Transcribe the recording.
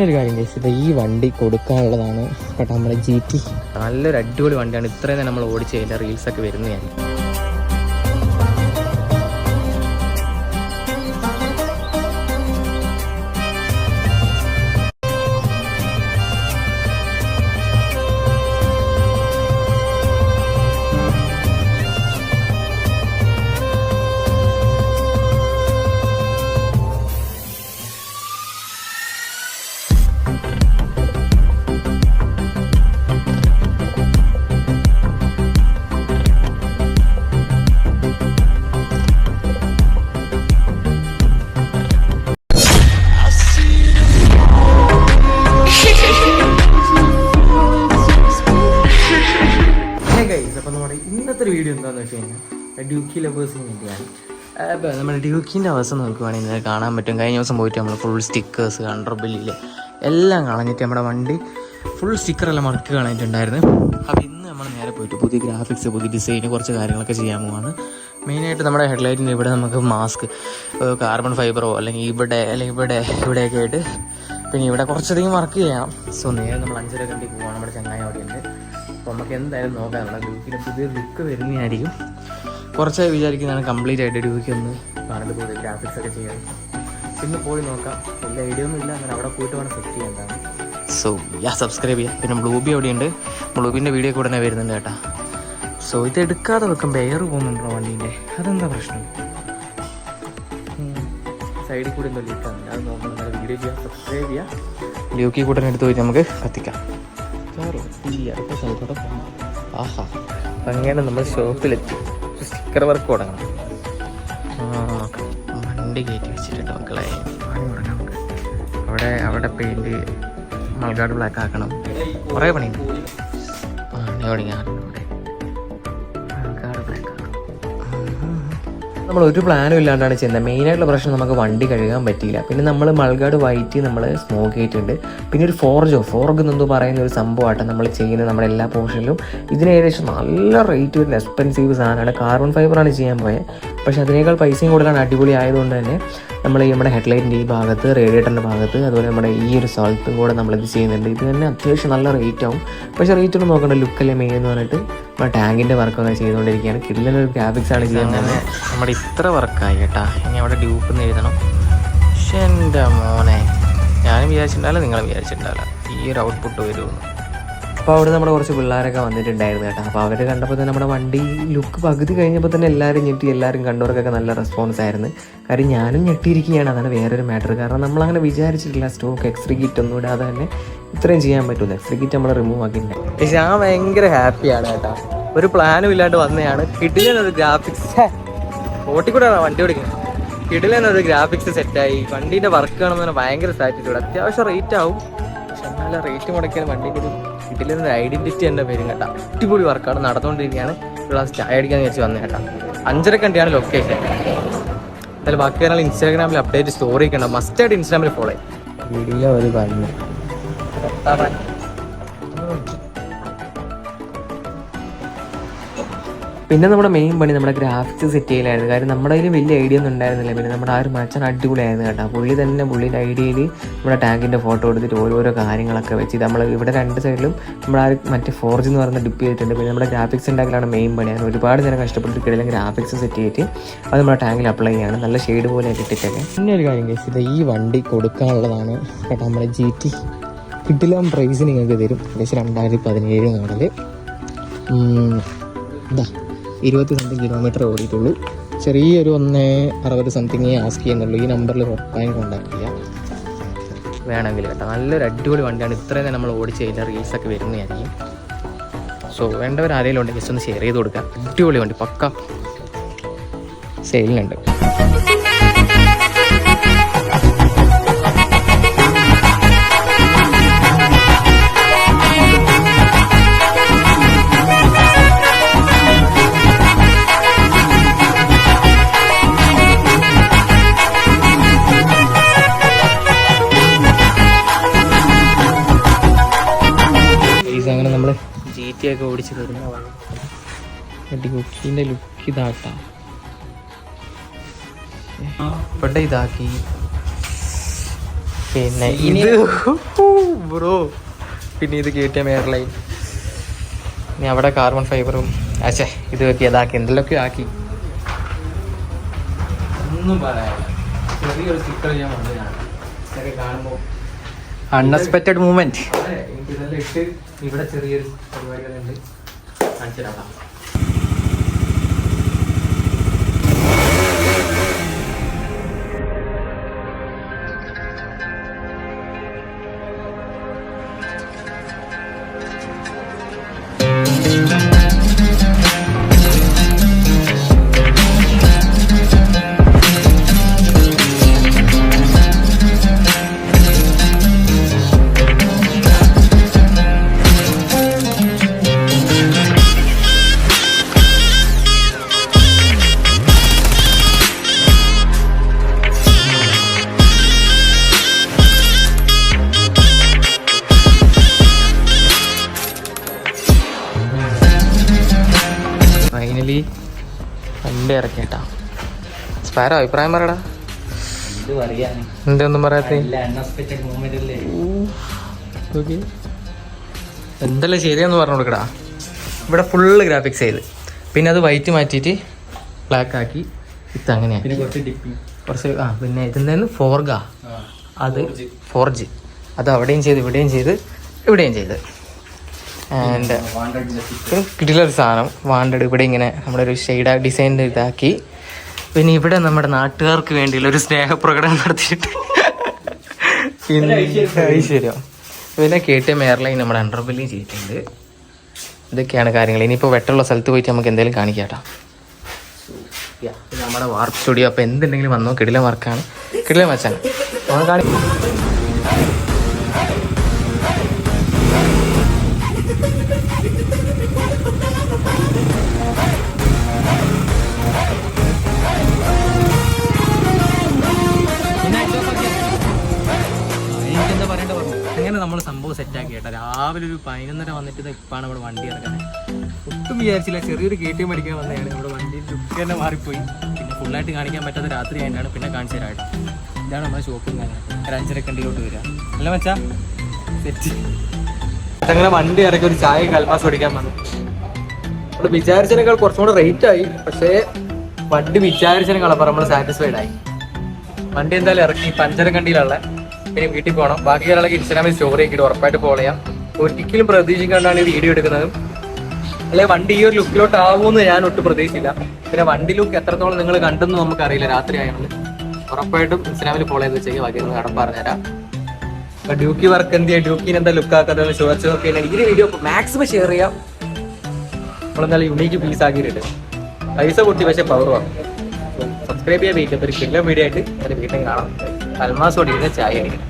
ഒരു കാര്യം ഇത് ഈ വണ്ടി കൊടുക്കാനുള്ളതാണ് കേട്ടോ, നമ്മുടെ GT. നല്ലൊരു അടിപൊളി വണ്ടിയാണ്. ഇത്രയും നമ്മൾ ഓടിച്ച് അതിൻ്റെ റീൽസൊക്കെ വരുന്നതാണ്. ഇന്നത്തെ ഒരു വീഡിയോ എന്താണെന്ന് വെച്ച് കഴിഞ്ഞാൽ ഡ്യൂക്കി ലവേഴ്സിന് വേണ്ടിയാണ്. അപ്പോൾ നമ്മുടെ ഡ്യൂക്കിൻ്റെ അവസ്ഥ നോക്കുവാണെങ്കിൽ ഇന്നലെ കാണാൻ പറ്റും. കഴിഞ്ഞ ദിവസം പോയിട്ട് നമ്മൾ ഫുൾ സ്റ്റിക്കേഴ്സ് കണ്ടർബില്ലിൽ എല്ലാം കളഞ്ഞിട്ട് നമ്മുടെ വണ്ടി ഫുൾ സ്റ്റിക്കറെല്ലാം മറക്കി കളഞ്ഞിട്ടുണ്ടായിരുന്നു. അപ്പോൾ ഇന്ന് നമ്മൾ നേരെ പോയിട്ട് പുതിയ ഗ്രാഫിക്സ്, പുതിയ ഡിസൈന് കുറച്ച് കാര്യങ്ങളൊക്കെ ചെയ്യാൻ പോവാണ്. മെയിനായിട്ട് നമ്മുടെ ഹെഡ്ലൈറ്റിൻ്റെ ഇവിടെ നമുക്ക് മാസ്ക്, കാർബൺ ഫൈബറോ അല്ലെങ്കിൽ ഇവിടെയൊക്കെ ആയിട്ട്, പിന്നെ ഇവിടെ കുറച്ചധികം വർക്ക് ചെയ്യണം. സോ നേരെ നമ്മൾ 5:30 കണ്ടി പോവാണ്. നമ്മുടെ ചങ്ങായി അവിടെയുണ്ട്. അപ്പോൾ നമുക്ക് എന്തായാലും നോക്കാനുള്ള ഡ്യൂക്കിൻ്റെ പുതിയൊരു ലുക്ക് വരുന്നതായിരിക്കും. കുറച്ചായി വിചാരിക്കുന്നതാണ് കംപ്ലീറ്റ് ആയിട്ട് ഡ്യൂക്കി ഒന്ന് പറഞ്ഞിട്ട് പുതിയ ഗ്രാഫിക്സ് ഒക്കെ ചെയ്യാൻ. പിന്നെ പോയി നോക്കാം. വലിയ ഐഡിയ ഒന്നും ഇല്ല, അങ്ങനെ അവിടെ പോയിട്ട് വേണം സെറ്റ് ചെയ്യാൻ. സോ സബ്സ്ക്രൈബ് ചെയ്യാം. പിന്നെ ബ്ലൂബി അവിടെയുണ്ട്. ബ്ലൂബിൻ്റെ വീഡിയോ കൂടെ തന്നെ വരുന്നുണ്ട് കേട്ടോ. സോ ഇത് എടുക്കാതെ വെക്കുമ്പോൾ എയർ പോകുന്നുണ്ടോ വണ്ടീൻ്റെ? അതെന്താ പ്രശ്നം? സൈഡിൽ കൂടെ എന്തോ ലീക്കാകുന്നില്ല. അത് നോക്കുന്നുണ്ട്. വീഡിയോ ചെയ്യാം, സബ്സ്ക്രൈബ് ചെയ്യാം. ഡ്യൂക്കി കൂടെ എടുത്ത് പോയിട്ട് നമുക്ക് കത്തിക്കാം. ആഹാ, അങ്ങനെ നമ്മൾ ഷോപ്പിലെത്തി. സ്റ്റിക്കർ വർക്ക് തുടങ്ങണം. വണ്ടി കയറ്റി വെച്ചിട്ടുണ്ട് മക്കളെ. പണി തുടങ്ങാം നമുക്ക്. അവിടെ പെയിൻറ്റ് മൾഗാട് ബ്ലാക്ക് ആക്കണം. കുറേ പണിയുണ്ട്. പണി തുടങ്ങിയാണ്. ഇവിടെ മൾഗാട് ബ്ലാക്ക് ആക്കണം. നമ്മൾ ഒരു പ്ലാനും ഇല്ലാണ്ടാണ് ചെയ്യുന്നത്. മെയിനായിട്ടുള്ള പ്രശ്നം നമുക്ക് വണ്ടി കഴുകാൻ പറ്റിയില്ല. പിന്നെ നമ്മൾ മൾഗാട് വൈറ്റ് നമ്മൾ സ്മോക്ക് ചെയ്തിട്ടുണ്ട്. പിന്നെ ഒരു ഫോർഗ് എന്നെന്തോ പറയുന്ന ഒരു സംഭവമായിട്ട് നമ്മൾ ചെയ്യുന്നത് നമ്മുടെ എല്ലാ പോർഷനിലും. ഇതിന് ഏകദേശം നല്ല റേറ്റ് വരുന്ന എക്സ്പെൻസീവ് സാധനമാണ്. കാർബൺ ഫൈബറാണ് ചെയ്യാൻ പോയത്. പക്ഷേ അതിനേക്കാൾ പൈസയും കൂടുതലാണ്. അടിപൊളി ആയതുകൊണ്ട് തന്നെ നമ്മൾ നമ്മുടെ ഹെഡ്ലൈറ്റിൻ്റെ ഈ ഭാഗത്ത്, റേഡിയേറ്ററിൻ്റെ ഭാഗത്ത്, അതുപോലെ നമ്മുടെ ഈ ഒരു സ്ഥലത്തും കൂടെ നമ്മളിത് ചെയ്യുന്നുണ്ട്. ഇത് തന്നെ അത്യാവശ്യം നല്ല റേറ്റ് ആവും. പക്ഷേ റേറ്റ് ഒന്നും നോക്കണ്ട, ലുക്കല്ലേ മെയിൻ എന്ന് പറഞ്ഞിട്ട് നമ്മുടെ ടാങ്കിൻ്റെ വർക്കൊക്കെ ചെയ്തുകൊണ്ടിരിക്കുകയാണ്. കിടിലൊരു ഗ്രാഫിക്സ് ആണ് ചെയ്യുന്നത്. നമ്മുടെ ഇത്ര വർക്കായി കേട്ടാ. ഇനി അവിടെ ഡ്യൂപ്പ് എന്ന് എഴുതണം. പക്ഷേ എൻ്റെ മോനെ, ഞാനും വിചാരിച്ചിട്ടുണ്ടാവില്ല, നിങ്ങളും വിചാരിച്ചിട്ടുണ്ടാവില്ല ഈ ഒരു ഔട്ട്പുട്ട് വരുമെന്ന്. അപ്പോൾ അവിടെ നമ്മുടെ കുറച്ച് പിള്ളേരൊക്കെ വന്നിട്ടുണ്ടായിരുന്നു കേട്ടോ. അപ്പോൾ അവർ കണ്ടപ്പോൾ തന്നെ നമ്മുടെ വണ്ടി ലുക്ക് പകുതി കഴിഞ്ഞപ്പോൾ തന്നെ എല്ലാവരും ഞെട്ടി. എല്ലാവരും കണ്ടവർക്കൊക്കെ നല്ല റെസ്പോൺസ് ആയിരുന്നു. കാര്യം ഞാനും ഞെട്ടിയിരിക്കുകയാണ്. അതാണ് വേറൊരു മാറ്റർ. കാരണം നമ്മളങ്ങനെ വിചാരിച്ചിട്ടില്ല സ്റ്റോക്ക് എക്സ്ട്രീ കിറ്റ് ഒന്നും ഇടാതെ തന്നെ ഇത്രയും ചെയ്യാൻ പറ്റുമല്ലോ. എക്സ്ട്രീ കിറ്റ് നമ്മൾ റിമൂവ് ആക്കിയില്ല. പക്ഷേ ഞാൻ ഭയങ്കര ഹാപ്പിയാണ് കേട്ടോ. ഒരു പ്ലാനും ഇല്ലാണ്ട് വന്നതാണ്. കിടിലൊരു ഗ്രാഫിക്സ് ഓട്ടിക്കൂടെയാണ് വണ്ടി ഓടിക്കുന്നത്. കിടിലൊരു ഗ്രാഫിക്സ് സെറ്റായി. വണ്ടീൻ്റെ വർക്ക് കാണുമ്പോൾ തന്നെ ഭയങ്കര സാറ്റിസ്ഫൈഡ്. അത്യാവശ്യം റേറ്റ് ആവും. പക്ഷെ എന്നാലും റേറ്റ് മുടക്കിയാൽ വണ്ടിൻ്റെ ഒരു കിടിലൊരു ഐഡൻറ്റിറ്റി എൻ്റെ പേരും കേട്ടോ. അടിപൊളി വർക്കാണ് നടന്നുകൊണ്ടിരിക്കുകയാണ്. ഒരു ഗ്ലാസ് ചായ അടിക്കാന്ന് വെച്ച് വന്നേ കേട്ടോ. 5:30 കണ്ടിയാണ് ലൊക്കേഷൻ. എന്തായാലും ബാക്കി കാര്യങ്ങൾ ഇൻസ്റ്റാഗ്രാമിൽ അപ്ഡേറ്റ് സ്റ്റോറി ഒക്കെ ഉണ്ടാവും. മസ്റ്റായിട്ട് ഇൻസ്റ്റാഗ്രാമിൽ ഫോളോ ചെയ്യും. വീഡിയോ ഒരു പറഞ്ഞു. പിന്നെ നമ്മുടെ മെയിൻ പണി നമ്മുടെ ഗ്രാഫിക്സ് സെറ്റ് ചെയ്യലായിരുന്നു. കാര്യം നമ്മുടെ കയ്യിൽ വലിയ ഐഡിയ ഒന്നും ഉണ്ടായിരുന്നില്ല. പിന്നെ നമ്മുടെ ആ ഒരു മച്ചാൻ അടിപൊളിയായിരുന്നു കേട്ടോ. പുള്ളിൻ്റെ ഐഡിയയിൽ നമ്മുടെ ടാങ്കിൻ്റെ ഫോട്ടോ എടുത്തിട്ട് ഓരോരോ കാര്യങ്ങളൊക്കെ വെച്ച് നമ്മൾ ഇവിടെ 2 സൈഡിലും നമ്മൾ ആ മറ്റേ 4G എന്ന് പറയുന്ന ഡിപ്പ് ചെയ്തിട്ടുണ്ട്. പിന്നെ നമ്മുടെ ഗ്രാഫിക്സ് ഉണ്ടാക്കലാണ് മെയിൻ പണിയാണ്. ഒരുപാട് നേരം കഷ്ടപ്പെട്ടിട്ട് ഗ്രാഫിക്സ് സെറ്റ് ചെയ്തിട്ട് അത് നമ്മുടെ ടാങ്കിൽ അപ്ലൈ ചെയ്യാണ്. നല്ല ഷെയ്ഡ് പോലെ ഇട്ടിട്ടൊക്കെ. പിന്നെ ഒരു കാര്യം ഇത് ഈ വണ്ടി കൊടുക്കാനുള്ളതാണ് കേട്ടോ. നമ്മുടെ GT കിട്ടില്ല പ്രൈസ് നിങ്ങൾക്ക് തരും. ഏകദേശം 2017 മോഡല്. ഇതാ 20 സംതിങ് കിലോമീറ്റർ ഓടിയിട്ടുള്ളൂ. ചെറിയൊരു 160 സംതിങ് ആസ്ക് ചെയ്യുന്നുള്ളൂ. ഈ നമ്പറിൽ ഉറപ്പായും കോൺടാക്ട് ചെയ്യാം വേണമെങ്കിൽ കേട്ടോ. നല്ലൊരു അടിപൊളി വണ്ടിയാണ്. ഇത്രയും നമ്മൾ ഓടിച്ച് അതിൻ്റെ റീൽസൊക്കെ വരുന്നതായിരിക്കും. സോ വേണ്ടവർ ആരെങ്കിലും ഉണ്ടെങ്കിൽ ജസ്റ്റ് ഒന്ന് ഷെയർ ചെയ്ത് കൊടുക്കുക. അടിപൊളി വണ്ടി പക്ക സെയിലിനുണ്ട്. അങ്ങനെ നമ്മൾ GT ഒക്കെ ഓടിച്ച് തരുന്ന ഡ്യൂക്കിൻ്റെ ലുക്ക് ഇതാട്ടാ. ഇവിടെ ഇതാക്കി പിന്നെ ഇത് ബ്രോ, പിന്നെ ഇത് KTM എയർലൈൻ. ഇനി അവിടെ കാർബൺ ഫൈബറും അച്ഛേ ഇത് ഇതാക്കി എന്തെങ്കിലുമൊക്കെ ആക്കി. ഒന്നും പറയാനില്ല. ചെറിയൊരു സ്റ്റിക്കർ ഞാൻ വന്നതാണ് ഇതൊക്കെ കാണുമ്പോൾ. Unexpected movement. എനിക്കിതെല്ലാം ഇട്ട് ഇവിടെ ചെറിയൊരു പരിപാടികളുണ്ട്, കാണിച്ചു തരാം. ഫൈനലി വണ്ടി ഇറക്കിട്ടാ. സ്പാരോ അഭിപ്രായം പറയടാ. എന്തൊന്നും പറയാത്ത എന്തെല്ലാം ശരിയാന്ന് പറഞ്ഞു കൊടുക്കടാ. ഇവിടെ ഫുള്ള് ഗ്രാഫിക്സ് ചെയ്ത്, പിന്നെ അത് വൈറ്റ് മാറ്റിയിട്ട് ബ്ലാക്ക് ആക്കി ഇത് അങ്ങനെയാണ്. കുറച്ച് പിന്നെ ഇതെന്തായിരുന്നു 4G, അത് 4G, അത് അവിടെയും ചെയ്ത് ഇവിടെയും ചെയ്ത് ഇവിടെയും ചെയ്ത്. ആൻഡ് കിടിലൊരു സാധനം വാണ്ടഡ് ഇവിടെ ഇങ്ങനെ നമ്മുടെ ഒരു ഷെയ്ഡ് ഡിസൈൻ ഇതാക്കി. പിന്നെ ഇവിടെ നമ്മുടെ നാട്ടുകാർക്ക് വേണ്ടിയുള്ള ഒരു സ്നേഹപ്രകടനം നടത്തിയിട്ട് പിന്നെ ഐശ്വര്യം. പിന്നെ KTM എയർലൈൻ നമ്മുടെ അണ്ടർബെല്ലിയും ചെയ്തിട്ടുണ്ട്. ഇതൊക്കെയാണ് കാര്യങ്ങൾ. ഇനിയിപ്പോൾ വെട്ടമുള്ള സ്ഥലത്ത് പോയിട്ട് നമുക്ക് എന്തെങ്കിലും കാണിക്കാട്ടോ. നമ്മുടെ വാർക്ക് സ്റ്റുഡിയോ. അപ്പോൾ എന്തുണ്ടെങ്കിലും വന്നോ, കിടിലം വർക്കാണ്, കിടിലം വെച്ചാണ് നമ്മൾ കാണിക്കും. അങ്ങനെ നമ്മൾ സംഭവം സെറ്റാക്കി കേട്ടോ. രാവിലെ ഒരു 11:30 വന്നിട്ട് ഇപ്പാണ് ഇവിടെ വണ്ടി ഇറക്കുന്നത്. ഒട്ടും വിചാരിച്ചില്ല, ചെറിയൊരു KTM അടിക്കാൻ വന്നതാണ്. നമ്മുടെ വണ്ടി ലുക്ക് തന്നെ മാറിപ്പോയി. പിന്നെ ഫുള്ളായിട്ട് കാണിക്കാൻ പറ്റാത്ത രാത്രി ആയിട്ടാണ്, പിന്നെ കാണിച്ചു തരാം. ഇതാണ് നമ്മുടെ ഷോപ്പിംഗ്. ഒരു 5:30 വരിക അല്ല വെച്ചാ സെറ്റ്. അങ്ങനെ വണ്ടി ഇറക്കി ഒരു ചായ കൽമാസ് ഓടിക്കാൻ വന്നു. നമ്മൾ വിചാരിച്ചതിനേക്കാൾ കുറച്ചും കൂടെ റേറ്റ് ആയി, പക്ഷേ വണ്ടി വിചാരിച്ചതിനേക്കാളപ്പം നമ്മൾ സാറ്റിസ്ഫൈഡ് ആയി. വണ്ടി എന്തായാലും ഇറക്കി 5:30 പിന്നെ വീട്ടിൽ പോകണം. ബാക്കി ഒരാളൊക്കെ ഇൻസ്റ്റാഗ്രാമിൽ സ്റ്റോറി ആക്കിയിട്ട് ഉറപ്പായിട്ട് ഫോളോ ചെയ്യാം. ഒരിക്കലും പ്രതീക്ഷിക്കാണ്ടാണ് ഈ വീഡിയോ എടുക്കുന്നത്. അല്ലെങ്കിൽ വണ്ടി ഈ ഒരു ലുക്കിലോട്ട് ആവുമെന്ന് ഞാൻ ഒട്ടും പ്രതീക്ഷിച്ചില്ല. പിന്നെ വണ്ടി ലുക്ക് എത്രത്തോളം നിങ്ങൾ കണ്ടെന്ന് നമുക്കറിയില്ല, രാത്രി ആയതുകൊണ്ട്. ഉറപ്പായിട്ടും ഇൻസ്റ്റാഗ്രാമിൽ ഫോളോ ചെയ്ത് വെച്ചേക്ക്. ബാക്കി ഒന്ന് കടം പറഞ്ഞുതരാം. അപ്പൊ ഡ്യൂക്കി വർക്ക് എന്ത് ചെയ്യാം, ഡ്യൂക്കിന് എന്താ ലുക്ക് ആക്കാത്തതെന്ന് ചോദിച്ചു നോക്കിയാൽ ഈ വീഡിയോ മാക്സിമം ഷെയർ ചെയ്യാം. നമ്മളെന്തായാലും യുണീക്ക് പീസ് ആക്കിയിട്ടുണ്ട്. പൈസ പൊട്ടി പക്ഷേ പവർ വാങ്ങും. സബ്സ്ക്രൈബ് ചെയ്യാൻ വെയിറ്റ്. ഒരു കിലോ വീഡിയോ ആയിട്ട് ഒരു വീട്ടിൽ കാണാം. അൽമാസോടെ ചായ അടിക്കണം.